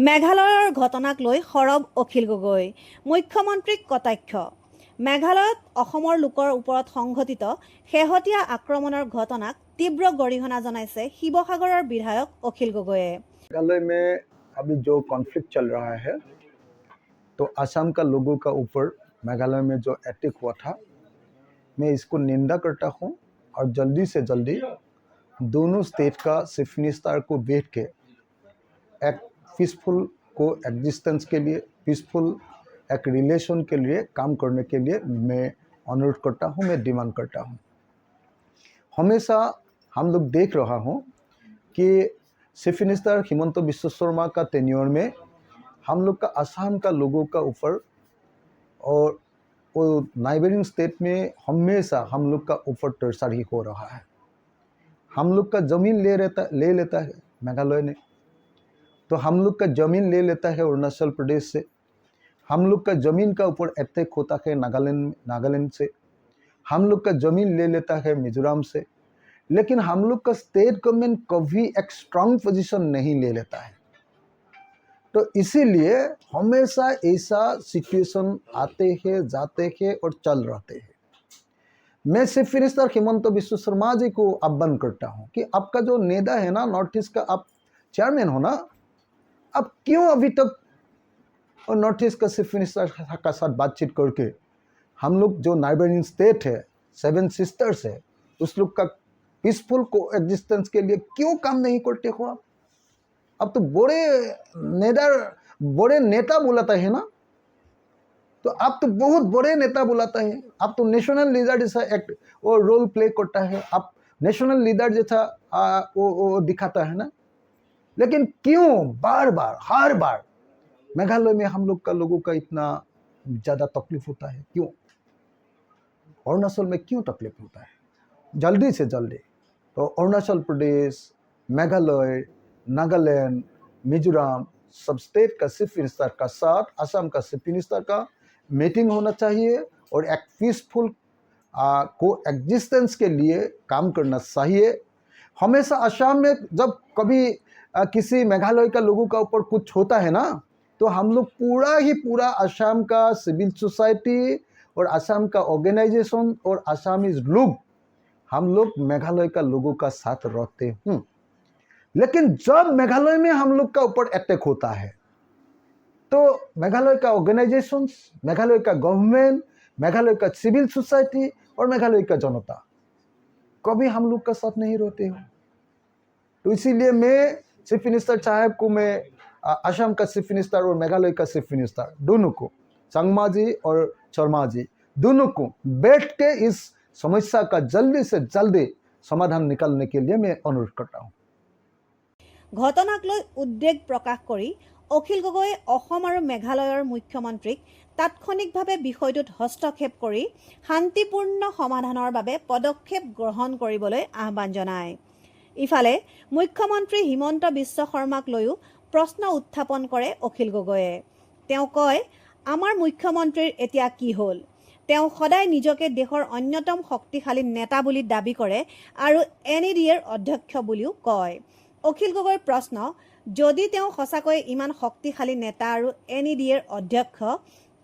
মেঘালয়ৰ ঘটনাক লৈ সৰব অখিল গগৈ। মুখ্যমন্ত্ৰীক কটাক্ষ। মেঘালয়ত অসমৰ লোকৰ ওপৰত সংঘটিত শেহতীয়া আক্ৰমণৰ ঘটনাক তীব্ৰ গৰিহণা জনাইছে শিৱসাগৰৰ বিধায়ক অখিল গগৈয়ে। मेघालय में अभी जो कॉन्फ्लिक्ट चल रहा है तो असम का लोगों का ऊपर मेघालय में जो अटैक हुआ था, मैं इसको निंदा करता हूँ और जल्दी से जल्दी दोनों स्टेट का चीफ मिनिस्टर को बैठ के एक पीसफुल को एग्जिस्टेंस के लिए, पीसफुल एक रिलेशन के लिए काम करने के लिए मैं अनुरोध करता हूँ, मैं डिमांड करता हूँ। हमेशा हम लोग देख रहा हूँ कि चीफ मिनिस्टर हिमंत बिश्व शर्मा का टेन्योर में हम लोग का असम का लोगों का ऊपर और वो नाइबरिंग स्टेट में हमेशा हम लोग का ऊपर टर्चर ही हो रहा है। हम लोग का ज़मीन ले लेता है मेघालय ने, तो हम लोग का ज़मीन ले लेता है अरुणाचल प्रदेश से, हम लोग का ज़मीन का ऊपर अटैक होता है नागालैंड से, हम लोग का ज़मीन ले लेता है मिजोरम से, लेकिन हम लोग का स्टेट गवर्नमेंट कभी एक स्ट्रांग पोजीशन नहीं ले लेता है। तो इसीलिए हमेशा ऐसा सिचुएशन आते हैं, जाते हैं और चल रहते हैं। मैं चीफ मिनिस्टर हिमंत बिश्व शर्मा जी को आह्वान करता हूँ कि आपका जो नेता है ना, नॉर्थ ईस्ट का आप चेयरमैन हो ना, अब क्यों अभी तक नॉर्थ ईस्ट का चीफ मिनिस्टर का साथ बातचीत करके हम लोग जो नाइबरिंग स्टेट है, 7 सिस्टर्स है, उस लोग का पीसफुल को एग्जिस्टेंस के लिए क्यों काम नहीं करते हो आप? अब तो बड़े नेता बुलाता है ना, तो आप तो बहुत बड़े नेता बुलाता है, आप तो नेशनल लीडर जैसा एक्ट वो रोल प्ले करता है, आप नेशनल लीडर जैसा वो दिखाता है ना। लेकिन क्यों बार बार हर बार मेघालय में हम लोग का लोगों का इतना ज़्यादा तकलीफ होता है? क्यों अरुणाचल में क्यों तकलीफ होता है? जल्दी से जल्दी तो अरुणाचल प्रदेश, मेघालय, नागालैंड, मिजोरम सब स्टेट का चीफ मिनिस्टर का साथ असम का चीफ मिनिस्टर का मीटिंग होना चाहिए और एक पीसफुल को एग्जिस्टेंस के लिए काम करना चाहिए। हमेशा असम में जब कभी किसी मेघालय का लोगों का ऊपर कुछ होता है ना, तो हम लोग पूरा असम का सिविल सोसाइटी और असम का ऑर्गेनाइजेशन और असमीज लोग हम लोग मेघालय का लोगों का साथ रहते हैं। लेकिन जब मेघालय में हम लोग का ऊपर अटैक होता है तो मेघालय का ऑर्गेनाइजेशंस, मेघालय का गवर्नमेंट, मेघालय का सिविल सोसाइटी और मेघालय का जनता कभी हम लोग का साथ नहीं रहते हो। तो इसीलिए मैं चीफ मिनिस्टर साहब को, मैं असम का चीफ मिनिस्टर और मेघालय का चीफ मिनिस्टर दोनों को, संगमा जी और शर्मा जी दोनों को बैठ के इस समस्या का जल्दी से जल्दी समाधान निकालने के लिए मैं अनुरोध करता हूँ। ঘটনাক লৈ উদ্বেগ প্ৰকাশ কৰি অখিল গগৈয়ে অসম আৰু মেঘালয়ৰ মুখ্যমন্ত্ৰীক তাৎক্ষণিকভাৱে বিষয়টোত হস্তক্ষেপ কৰি শান্তিপূৰ্ণ সমাধানৰ বাবে পদক্ষেপ গ্ৰহণ কৰিবলৈ আহ্বান জনায়। ইফালে মুখ্যমন্ত্ৰী হিমন্ত বিশ্ব শৰ্মাক লৈও প্ৰশ্ন উত্থাপন কৰে অখিল গগৈয়ে। তেওঁ কয়, আমাৰ মুখ্যমন্ত্ৰীৰ এতিয়া কি হ'ল? তেওঁ সদায় নিজকে দেশৰ অন্যতম শক্তিশালী নেতা বুলি দাবী কৰে আৰু NADAৰ অধ্যক্ষ বুলিও কয়। অখিল গগৈৰ প্ৰশ্ন, যদি তেওঁ সঁচাকৈ ইমান শক্তিশালী নেতা আৰু NADAৰ অধ্যক্ষ,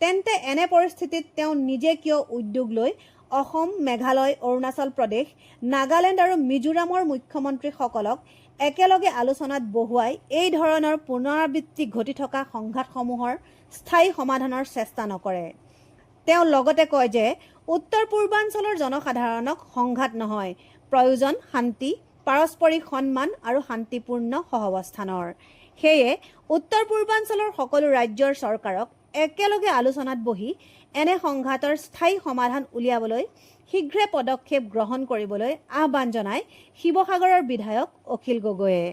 তেন্তে এনে পৰিস্থিতিত তেওঁ নিজে কিয় উদ্যোগ লৈ অসম, মেঘালয়, অৰুণাচল প্ৰদেশ, নাগালেণ্ড আৰু মিজোৰামৰ মুখ্যমন্ত্ৰীসকলক একেলগে আলোচনাত বহুৱাই এই ধৰণৰ পুনৰাবৃত্তি ঘটি থকা সংঘাতসমূহৰ স্থায়ী সমাধানৰ চেষ্টা নকৰে? তেওঁ লগতে কয় যে উত্তৰ পূৰ্বাঞ্চলৰ জনসাধাৰণক সংঘাত নহয়, প্ৰয়োজন শান্তি, পাৰস্পৰিক সন্মান আৰু শান্তিপূৰ্ণ সহাৱস্থানৰ। সেয়ে উত্তৰ পূৰ্বাঞ্চলৰ সকলো ৰাজ্যৰ চৰকাৰক একেলগে আলোচনাত বহি এনে সংঘাতৰ স্থায়ী সমাধান উলিয়াবলৈ শীঘ্ৰে পদক্ষেপ গ্ৰহণ কৰিবলৈ আহ্বান জনায় শিৱসাগৰৰ বিধায়ক অখিল গগৈয়ে।